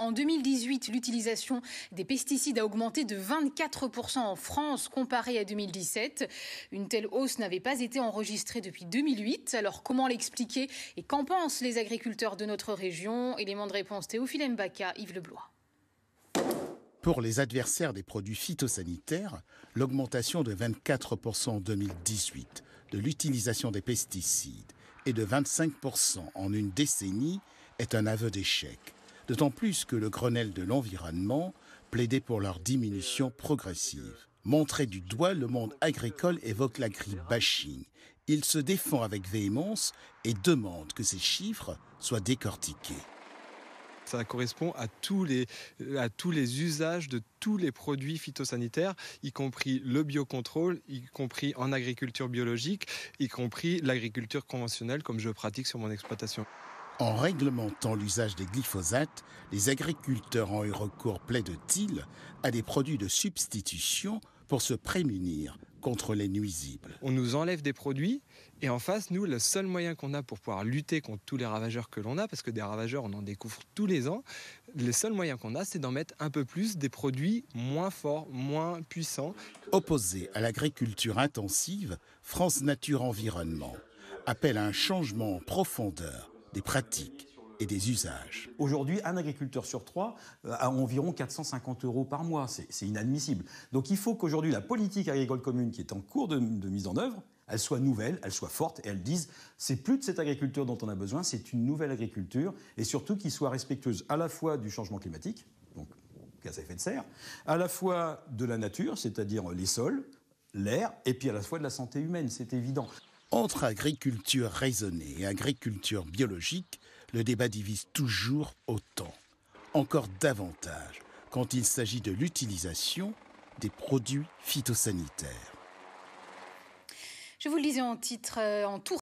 En 2018, l'utilisation des pesticides a augmenté de 24% en France comparé à 2017. Une telle hausse n'avait pas été enregistrée depuis 2008. Alors comment l'expliquer et qu'en pensent les agriculteurs de notre région? Élément de réponse Théophile Mbaka, Yves Leblois. Pour les adversaires des produits phytosanitaires, l'augmentation de 24% en 2018 de l'utilisation des pesticides et de 25% en une décennie est un aveu d'échec. D'autant plus que le Grenelle de l'environnement plaidait pour leur diminution progressive. Montré du doigt, le monde agricole évoque l'agribashing. Il se défend avec véhémence et demande que ces chiffres soient décortiqués. Ça correspond à tous les usages de tous les produits phytosanitaires, y compris le biocontrôle, y compris en agriculture biologique, y compris l'agriculture conventionnelle comme je pratique sur mon exploitation. En réglementant l'usage des glyphosates, les agriculteurs ont eu recours, plaide-t-il, à des produits de substitution pour se prémunir contre les nuisibles. On nous enlève des produits et en face, nous, le seul moyen qu'on a pour pouvoir lutter contre tous les ravageurs que l'on a, parce que des ravageurs, on en découvre tous les ans, le seul moyen qu'on a, c'est d'en mettre un peu plus des produits moins forts, moins puissants. Opposé à l'agriculture intensive, France Nature Environnement appelle à un changement en profondeur des pratiques et des usages. Aujourd'hui, un agriculteur sur 3 a environ 450 € par mois. C'est inadmissible. Donc il faut qu'aujourd'hui, la politique agricole commune qui est en cours de mise en œuvre, elle soit nouvelle, elle soit forte et elle dise c'est plus de cette agriculture dont on a besoin, c'est une nouvelle agriculture et surtout qu'il soit respectueuse à la fois du changement climatique, donc gaz à effet de serre, à la fois de la nature, c'est-à-dire les sols, l'air, et puis à la fois de la santé humaine, c'est évident. Entre agriculture raisonnée et agriculture biologique, le débat divise toujours autant, encore davantage quand il s'agit de l'utilisation des produits phytosanitaires. Je vous le disais en titre, en tout